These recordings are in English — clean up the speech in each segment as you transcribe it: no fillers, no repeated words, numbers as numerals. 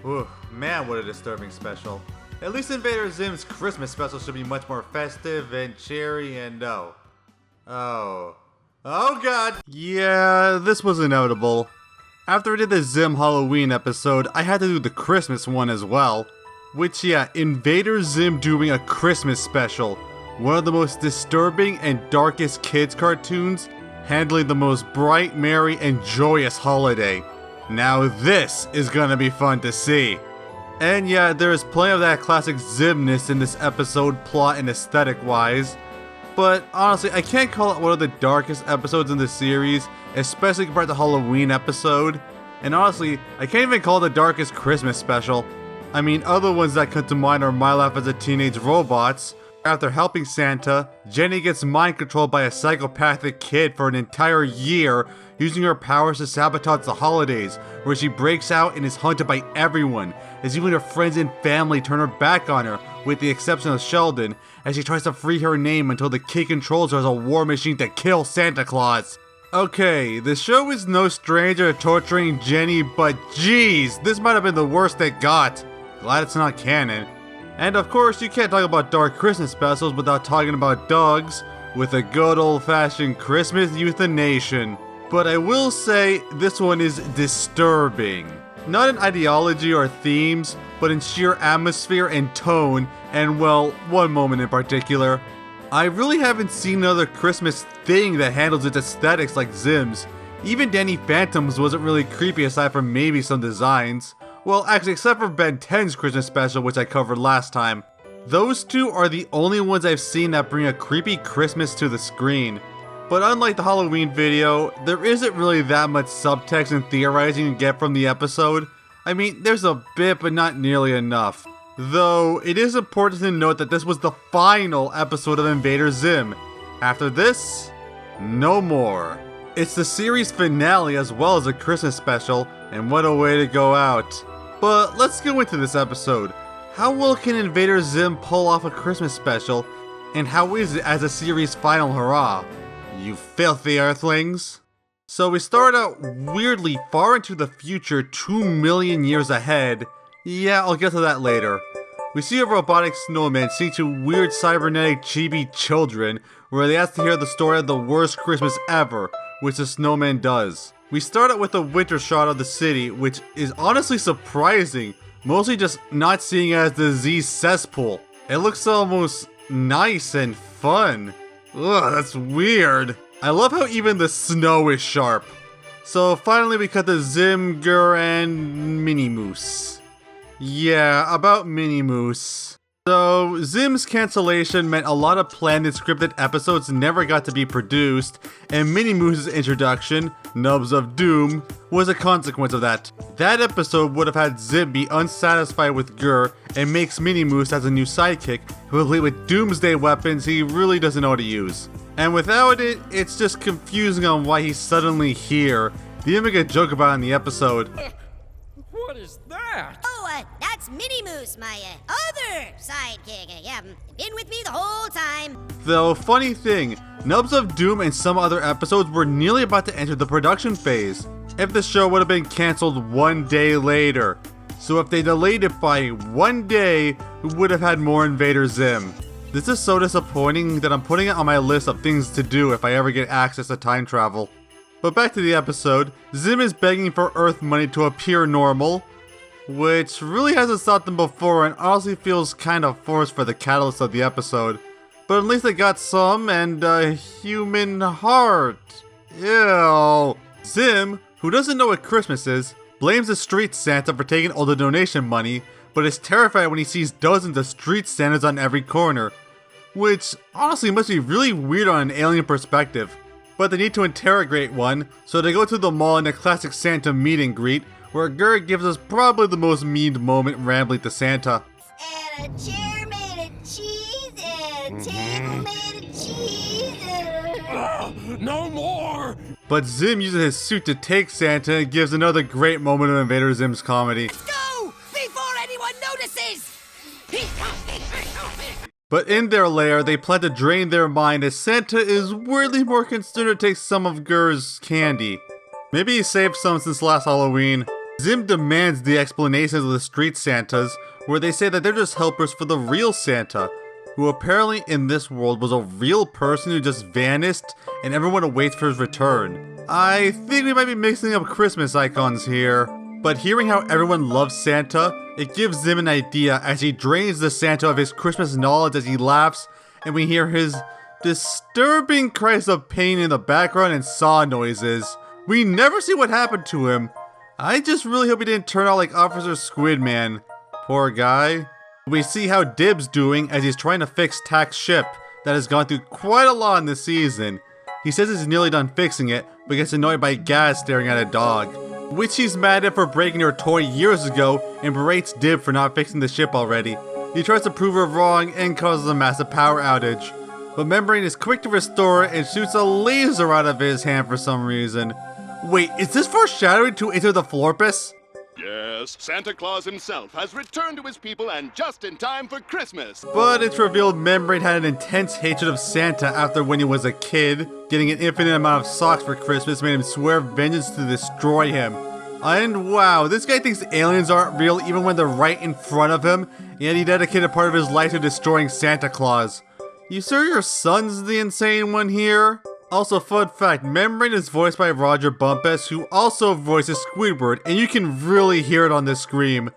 Ooh, man, what a disturbing special. At least Invader Zim's Christmas special should be much more festive and cheery and oh god! Yeah, this was inevitable. After I did the Zim Halloween episode, I had to do the Christmas one as well. Which, yeah, Invader Zim doing a Christmas special. One of the most disturbing and darkest kids cartoons, handling the most bright, merry, and joyous holiday. Now this is gonna be fun to see. And yeah, there is plenty of that classic Zimness in this episode, plot and aesthetic wise. But honestly, I can't call it one of the darkest episodes in the series, especially compared to the Halloween episode. And honestly, I can't even call it the darkest Christmas special. I mean, other ones that come to mind are My Life as a Teenage Robots. After helping Santa, Jenny gets mind controlled by a psychopathic kid for an entire year, using her powers to sabotage the holidays, where she breaks out and is hunted by everyone, as even her friends and family turn her back on her, with the exception of Sheldon, as she tries to free her name until the kid controls her as a war machine to kill Santa Claus. Okay, the show is no stranger to torturing Jenny, but jeez, this might have been the worst it got. Glad it's not canon. And of course, you can't talk about dark Christmas specials without talking about dogs, with a good old-fashioned Christmas euthanation. But I will say, this one is disturbing. Not in ideology or themes, but in sheer atmosphere and tone, and well, one moment in particular. I really haven't seen another Christmas thing that handles its aesthetics like Zim's. Even Danny Phantom's wasn't really creepy aside from maybe some designs. Well, actually, except for Ben 10's Christmas special, which I covered last time. Those two are the only ones I've seen that bring a creepy Christmas to the screen. But unlike the Halloween video, there isn't really that much subtext and theorizing you get from the episode. I mean, there's a bit, but not nearly enough. Though, it is important to note that this was the final episode of Invader Zim. After this, no more. It's the series finale as well as a Christmas special, and what a way to go out. But let's go into this episode. How well can Invader Zim pull off a Christmas special, and how is it as a series final hurrah? You filthy earthlings. So we start out weirdly far into the future, 2 million years ahead. Yeah, I'll get to that later. We see a robotic snowman sing to weird cybernetic chibi children, where they ask to hear the story of the worst Christmas ever, which the snowman does. We start out with a winter shot of the city, which is honestly surprising, mostly just not seeing it as the Z cesspool. It looks almost nice and fun. Ugh, that's weird. I love how even the snow is sharp. So finally we cut to Zimger and Mini Moose. Yeah, about Mini Moose. So, Zim's cancellation meant a lot of planned and scripted episodes never got to be produced, and Mini Moose's introduction, Nubs of Doom, was a consequence of that. That episode would have had Zim be unsatisfied with Gur and makes Mini Moose as a new sidekick, complete with doomsday weapons he really doesn't know how to use. And without it, it's just confusing on why he's suddenly here. They even make a joke about it in the episode. What is that? Oh, that's Mini Moose, my other sidekick. Yeah, been with me the whole time. Though, funny thing, Nubs of Doom and some other episodes were nearly about to enter the production phase, if the show would have been cancelled 1 day later. So if they delayed it by 1 day, we would have had more Invader Zim. This is so disappointing that I'm putting it on my list of things to do if I ever get access to time travel. But back to the episode, Zim is begging for Earth money to appear normal, which really hasn't stopped them before and honestly feels kind of forced for the catalyst of the episode. But at least they got some, and a human heart. Ew. Zim, who doesn't know what Christmas is, blames the street Santa for taking all the donation money, but is terrified when he sees dozens of street Santas on every corner. Which honestly must be really weird on an alien perspective. But they need to interrogate one, so they go to the mall in a classic Santa meet and greet, where Gert gives us probably the most mean moment rambling to Santa. And a chair made of cheese, and a table made of cheese. No more! But Zim uses his suit to take Santa and gives another great moment of Invader Zim's comedy. Go! Before anyone notices! But in their lair, they plan to drain their mind as Santa is weirdly more concerned to take some of Gur's candy. Maybe he saved some since last Halloween. Zim demands the explanations of the street Santas, where they say that they're just helpers for the real Santa, who apparently in this world was a real person who just vanished and everyone awaits for his return. I think we might be mixing up Christmas icons here, but hearing how everyone loves Santa, it gives Zim an idea as he drains the Santa of his Christmas knowledge as he laughs, and we hear his disturbing cries of pain in the background and saw noises. We never see what happened to him. I just really hope he didn't turn out like Officer Squidman. Poor guy. We see how Dib's doing as he's trying to fix Tak's ship that has gone through quite a lot in this season. He says he's nearly done fixing it, but gets annoyed by Gaz staring at a dog, which he's mad at for breaking her toy years ago and berates Dib for not fixing the ship already. He tries to prove her wrong and causes a massive power outage, but Membrane is quick to restore it and shoots a laser out of his hand for some reason. Wait, is this foreshadowing to Enter the Florpus? Yes, Santa Claus himself has returned to his people and just in time for Christmas. But it's revealed Membrane had an intense hatred of Santa after when he was a kid. Getting an infinite amount of socks for Christmas made him swear vengeance to destroy him. And wow, this guy thinks aliens aren't real even when they're right in front of him, yet he dedicated part of his life to destroying Santa Claus. You sure your son's the insane one here? Also, fun fact, Membrane is voiced by Roger Bumpus, who also voices Squidward, and you can really hear it on this scream.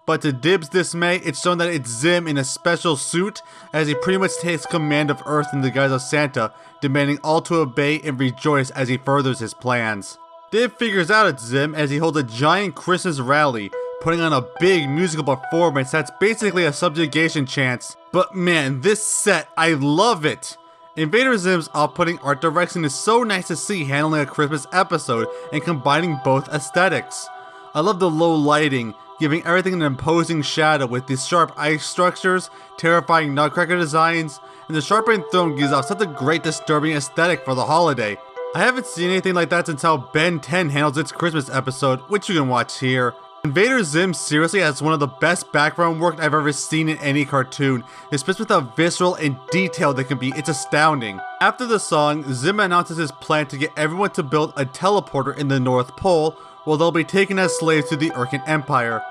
But to Dib's dismay, it's shown that it's Zim in a special suit, as he pretty much takes command of Earth in the guise of Santa, demanding all to obey and rejoice as he furthers his plans. Dib figures out it's Zim as he holds a giant Christmas rally, putting on a big musical performance that's basically a subjugation chant. But man, this set, I love it! Invader Zim's off-putting art direction is so nice to see handling a Christmas episode and combining both aesthetics. I love the low lighting, giving everything an imposing shadow with these sharp ice structures, terrifying nutcracker designs, and the sharpened throne gives off such a great disturbing aesthetic for the holiday. I haven't seen anything like that since how Ben 10 handles its Christmas episode, which you can watch here. Invader Zim seriously has one of the best background work I've ever seen in any cartoon, especially with how visceral and detailed they can be. It's astounding. After the song, Zim announces his plan to get everyone to build a teleporter in the North Pole, while they'll be taken as slaves to the Urkin Empire.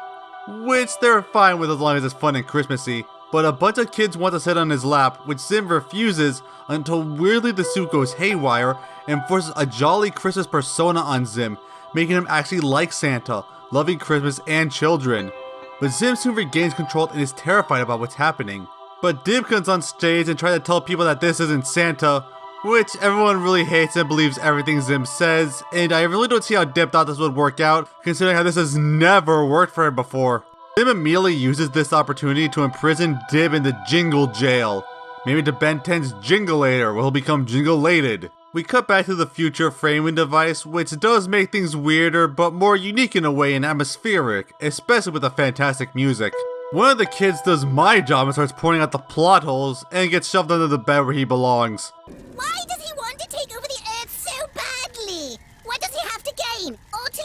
Which they're fine with as long as it's fun and Christmassy. But a bunch of kids want to sit on his lap, which Zim refuses until weirdly the suit goes haywire and forces a jolly Christmas persona on Zim, making him actually like Santa, loving Christmas and children. But Zim soon regains control and is terrified about what's happening. But Dib comes on stage and tries to tell people that this isn't Santa, which everyone really hates and believes everything Zim says, and I really don't see how Dib thought this would work out, considering how this has never worked for him before. Zim immediately uses this opportunity to imprison Dib in the Jingle Jail. Maybe to Ben 10's Jingleator, where he'll become Jingle-lated. We cut back to the future framing device, which does make things weirder, but more unique in a way and atmospheric, especially with the fantastic music. One of the kids does my job and starts pointing out the plot holes, and gets shoved under the bed where he belongs. Why does he want to take over the Earth so badly? What does he have to gain or to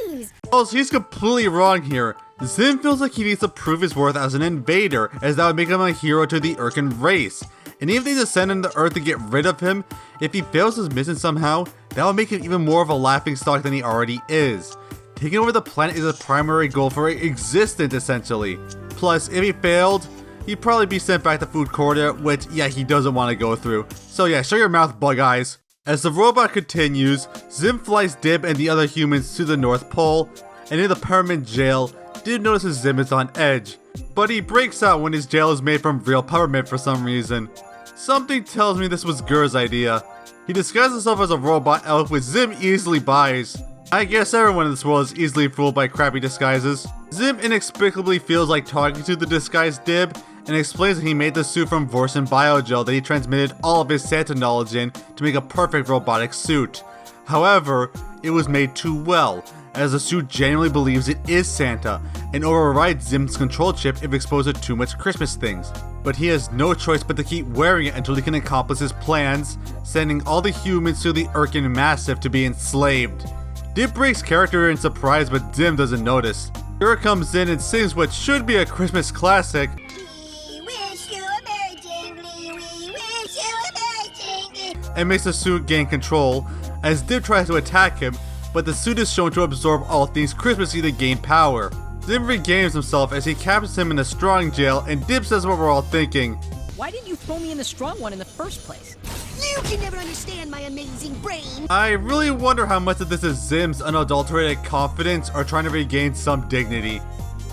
lose? Well, he's completely wrong here. Zim feels like he needs to prove his worth as an invader, as that would make him a hero to the Urkin race. And even if they just send him to Earth to get rid of him, if he fails his mission somehow, that would make him even more of a laughingstock than he already is. Taking over the planet is a primary goal for existence, essentially. Plus, if he failed, he'd probably be sent back to Food Corridor, which, yeah, he doesn't want to go through. So yeah, shut your mouth, bug eyes. As the robot continues, Zim flies Dib and the other humans to the North Pole, and in the permanent jail, Dib notices Zim is on edge, but he breaks out when his jail is made from real peppermint for some reason. Something tells me this was Gur's idea. He disguises himself as a robot elf, which Zim easily buys. I guess everyone in this world is easily fooled by crappy disguises. Zim inexplicably feels like talking to the disguised Dib, and explains that he made the suit from Vorsen Biogel that he transmitted all of his Santa knowledge in to make a perfect robotic suit. However, it was made too well, as the suit genuinely believes it is Santa, and overrides Zim's control chip if exposed to too much Christmas things. But he has no choice but to keep wearing it until he can accomplish his plans, sending all the humans to the Urkin Massif to be enslaved. Dib breaks character in surprise, but Zim doesn't notice. Gur comes in and sings what should be a Christmas classic, We wish you a Merry Jingly, we wish you a Merry Jingly. and makes the suit gain control, as Dib tries to attack him, but the suit is shown to absorb all things Christmassy to gain power. Zim regains himself as he captures him in a strong jail, and Dib says what we're all thinking. Why didn't you throw me in the strong one in the first place? You can never understand my amazing brain. I really wonder how much of this is Zim's unadulterated confidence or trying to regain some dignity.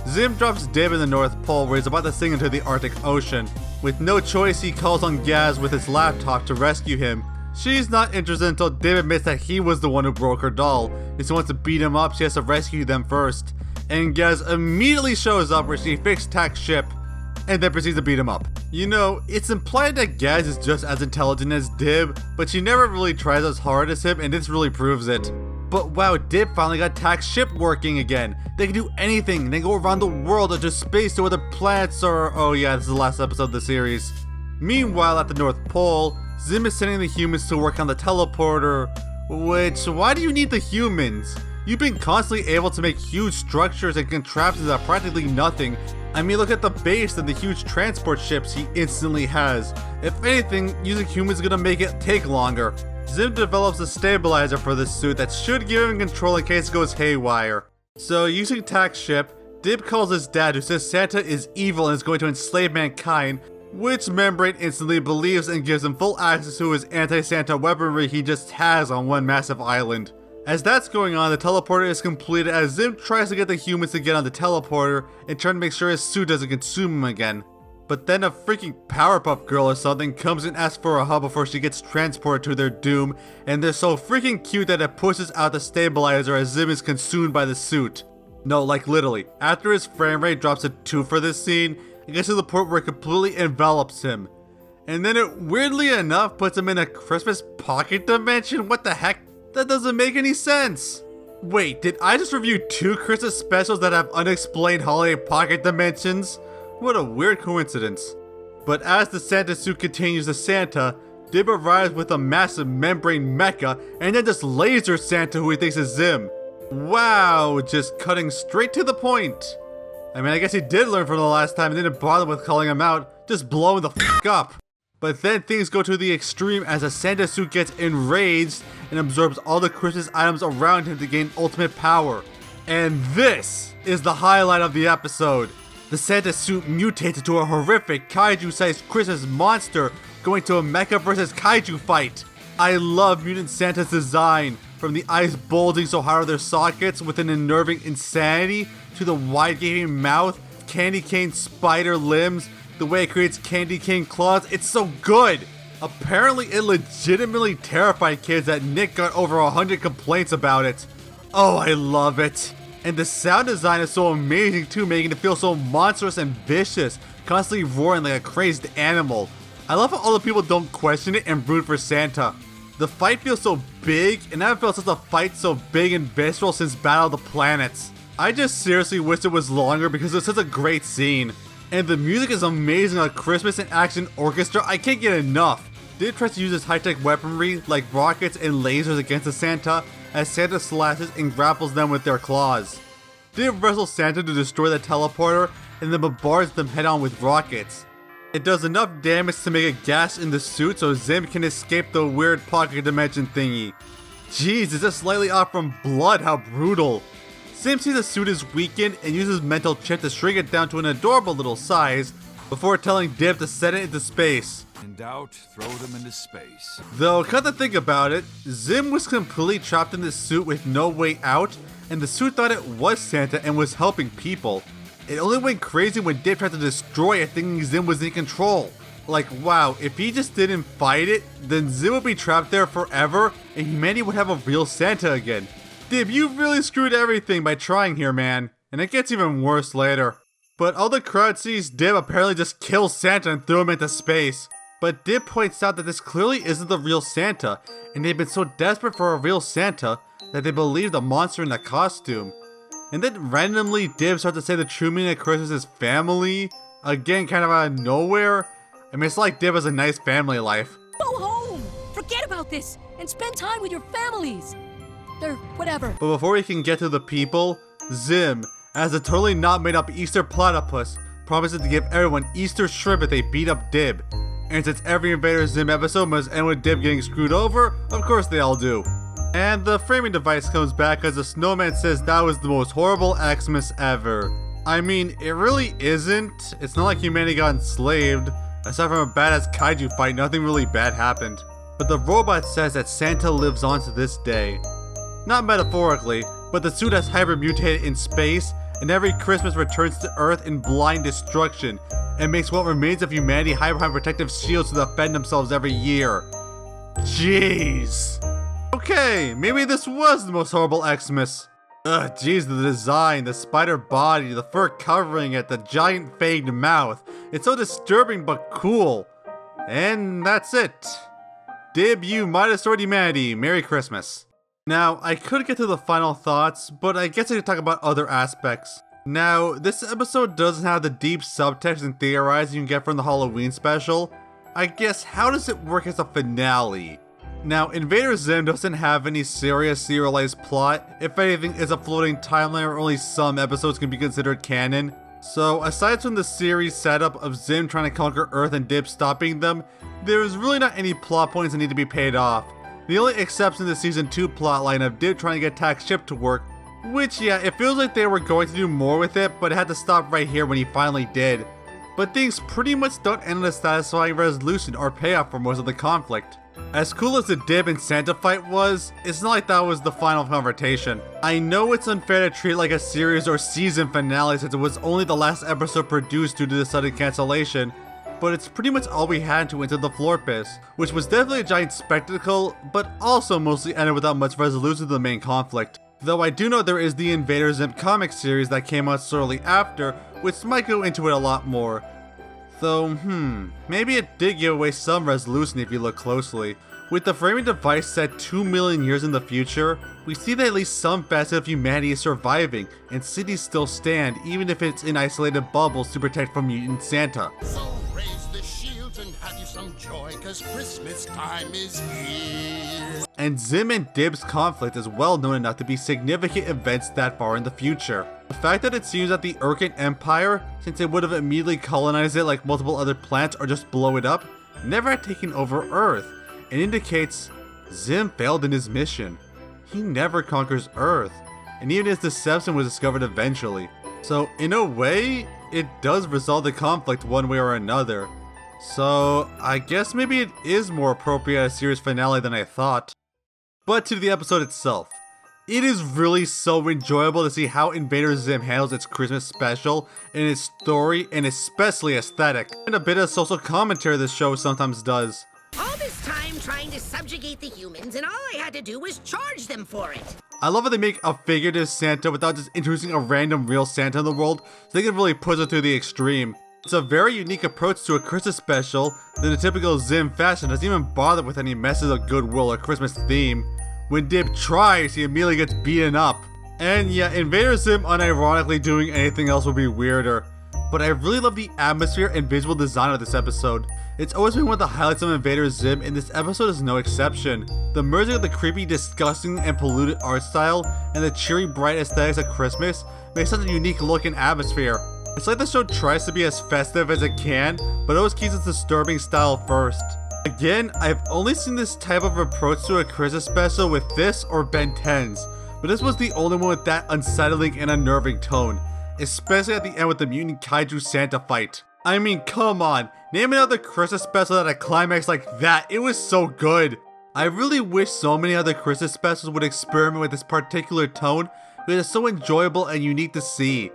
Zim drops Dib in the North Pole where he's about to sink into the Arctic Ocean. With no choice, he calls on Gaz with his laptop to rescue him. She's not interested until Dib admits that he was the one who broke her doll. If she wants to beat him up, she has to rescue them first. And Gaz immediately shows up where she fixed Tak's ship and then proceeds to beat him up. You know, it's implied that Gaz is just as intelligent as Dib, but she never really tries as hard as him, and this really proves it. But wow, Dib finally got Tak's ship working again. They can do anything. They go around the world or to space to other planets or... oh yeah, this is the last episode of the series. Meanwhile, at the North Pole, Zim is sending the humans to work on the teleporter. Which, why do you need the humans? You've been constantly able to make huge structures and contraptions out of practically nothing. I mean, look at the base and the huge transport ships he instantly has. If anything, using humans is gonna make it take longer. Zim develops a stabilizer for this suit that should give him control in case it goes haywire. So, using Tak's ship, Dib calls his dad who says Santa is evil and is going to enslave mankind, which Membrane instantly believes and gives him full access to his anti-Santa weaponry he just has on one massive island. As that's going on, the teleporter is completed as Zim tries to get the humans to get on the teleporter and try to make sure his suit doesn't consume him again. But then a freaking Powerpuff Girl or something comes and asks for a hug before she gets transported to their doom, and they're so freaking cute that it pushes out the stabilizer as Zim is consumed by the suit. No, like literally. After his frame rate drops to 2 for this scene, it gets to the point where it completely envelops him. And then it weirdly enough puts him in a Christmas pocket dimension? What the heck? That doesn't make any sense. Wait, did I just review 2 Christmas specials that have unexplained holiday pocket dimensions? What a weird coincidence. But as the Santa suit continues to Santa, Dib arrives with a massive membrane mecha and then just lasers Santa who he thinks is Zim. Wow, just cutting straight to the point. I mean, I guess he did learn from the last time and didn't bother with calling him out, just blowing the f up. But then things go to the extreme as the Santa suit gets enraged and absorbs all the Christmas items around him to gain ultimate power. And this is the highlight of the episode. The Santa suit mutates into a horrific kaiju-sized Christmas monster going to a mecha versus kaiju fight. I love Mutant Santa's design, from the eyes bulging so hard of their sockets with an unnerving insanity, to the wide gaping mouth, candy cane spider limbs, the way it creates candy cane claws. It's so good! Apparently it legitimately terrified kids that Nick got over 100 complaints about it. Oh, I love it. And the sound design is so amazing too, making it feel so monstrous and vicious, constantly roaring like a crazed animal. I love how all the people don't question it and root for Santa. The fight feels so big, and I haven't felt such a fight so big and visceral since Battle of the Planets. I just seriously wish it was longer because it's such a great scene. And the music is amazing, like Christmas and action orchestra. I can't get enough. Dib tries to use his high-tech weaponry like rockets and lasers against the Santa as Santa slashes and grapples them with their claws. Dib wrestles Santa to destroy the teleporter and then bombards them head-on with rockets. It does enough damage to make a gash in the suit so Zim can escape the weird pocket dimension thingy. Jeez, it's just slightly off from blood, how brutal. Zim sees the suit is weakened and uses mental chip to shrink it down to an adorable little size before telling Dib to send it into space. In doubt, throw them into space. Though, come to think about it, Zim was completely trapped in this suit with no way out, and the suit thought it was Santa and was helping people. It only went crazy when Dib tried to destroy it thinking Zim was in control. Like, wow, if he just didn't fight it, then Zim would be trapped there forever and humanity would have a real Santa again. Dib, you really screwed everything by trying here, man. And it gets even worse later. But all the crowd sees Dib apparently just kills Santa and threw him into space. But Dib points out that this clearly isn't the real Santa, and they've been so desperate for a real Santa that they believe the monster in the costume. And then randomly Dib starts to say the true meaning of Christmas is family, again kind of out of nowhere. I mean, it's like Dib has a nice family life. Go home! Forget about this and spend time with your families! Or whatever. But before we can get to the people, Zim, as a totally not made up Easter platypus, promises to give everyone Easter shrimp if they beat up Dib. And since every Invader Zim episode must end with Dib getting screwed over, of course they all do. And the framing device comes back as the snowman says that was the most horrible Xmas ever. I mean, it really isn't. It's not like humanity got enslaved. Aside from a badass kaiju fight, nothing really bad happened. But the robot says that Santa lives on to this day. Not metaphorically, but the suit has hyper-mutated in space, and every Christmas returns to Earth in blind destruction, and makes what remains of humanity hyper-protective shields to defend themselves every year. Jeez. Okay, maybe this was the most horrible Xmas. Ugh, jeez, the design, the spider body, the fur covering it, the giant fanged mouth. It's so disturbing but cool. And that's it. Dib, you might have destroyed humanity. Merry Christmas. Now, I could get to the final thoughts, but I guess I could talk about other aspects. Now, this episode doesn't have the deep subtext and theorizing you can get from the Halloween special. I guess, how does it work as a finale? Now, Invader Zim doesn't have any serious serialized plot. If anything, it's a floating timeline where only some episodes can be considered canon. So, aside from the series setup of Zim trying to conquer Earth and Dib stopping them, there is really not any plot points that need to be paid off. The only exception is the season 2 plotline of Dib trying to get Tack's ship to work, which yeah, it feels like they were going to do more with it, but it had to stop right here when he finally did. But things pretty much don't end in a satisfying resolution or payoff for most of the conflict. As cool as the Dib and Santa fight was, it's not like that was the final confrontation. I know it's unfair to treat it like a series or season finale since it was only the last episode produced due to the sudden cancellation, but it's pretty much all we had to Into the Florpus, which was definitely a giant spectacle, but also mostly ended without much resolution to the main conflict. Though I do know there is the Invader Zim comic series that came out shortly after, which might go into it a lot more. Though, maybe it did give away some resolution if you look closely. With the framing device set 2 million years in the future, we see that at least some facet of humanity is surviving, and cities still stand, even if it's in isolated bubbles to protect from mutant Santa. So raise the shields and have you some joy, cause Christmas time is here. And Zim and Dib's conflict is well known enough to be significant events that far in the future. The fact that it seems that the Urkan Empire, since it would have immediately colonized it like multiple other planets or just blow it up, never had taken over Earth, and indicates Zim failed in his mission. He never conquers Earth, and even his deception was discovered eventually. So in a way, it does resolve the conflict one way or another. So I guess maybe it is more appropriate as a series finale than I thought. But to the episode itself. It is really so enjoyable to see how Invader Zim handles its Christmas special in its story and especially aesthetic, and a bit of social commentary this show sometimes does. All this time trying to subjugate the humans, and all I had to do was charge them for it. I love how they make a figurative Santa without just introducing a random real Santa in the world, so they can really push it to the extreme. It's a very unique approach to a Christmas special that the typical Zim fashion doesn't even bother with any messages of goodwill or Christmas theme. When Dib tries, he immediately gets beaten up. And yeah, Invader Zim unironically doing anything else would be weirder. But I really love the atmosphere and visual design of this episode. It's always been one of the highlights of Invader Zim, and this episode is no exception. The merging of the creepy, disgusting, and polluted art style and the cheery, bright aesthetics of Christmas makes such a unique look and atmosphere. It's like the show tries to be as festive as it can, but always keeps its disturbing style first. Again, I've only seen this type of approach to a Christmas special with this or Ben 10's, but this was the only one with that unsettling and unnerving tone, especially at the end with the mutant Kaiju Santa fight. I mean, come on, name another Christmas special that had a climax like that, it was so good. I really wish so many other Christmas specials would experiment with this particular tone, because it's so enjoyable and unique to see.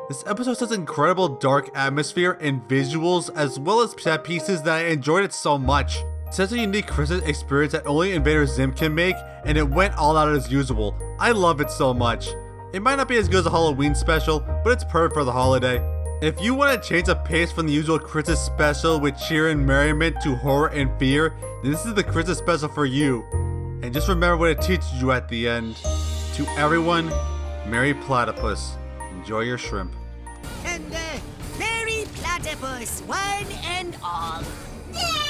This episode has incredible dark atmosphere and visuals, as well as set pieces that I enjoyed it so much. It's such a unique Christmas experience that only Invader Zim can make, and it went all out as usual. I love it so much. It might not be as good as a Halloween special, but it's perfect for the holiday. If you want to change the pace from the usual Christmas special with cheer and merriment to horror and fear, then this is the Christmas special for you. And just remember what it teaches you at the end. To everyone, Merry Platypus. Enjoy your shrimp. And, Merry Platypus, one and all. Yeah!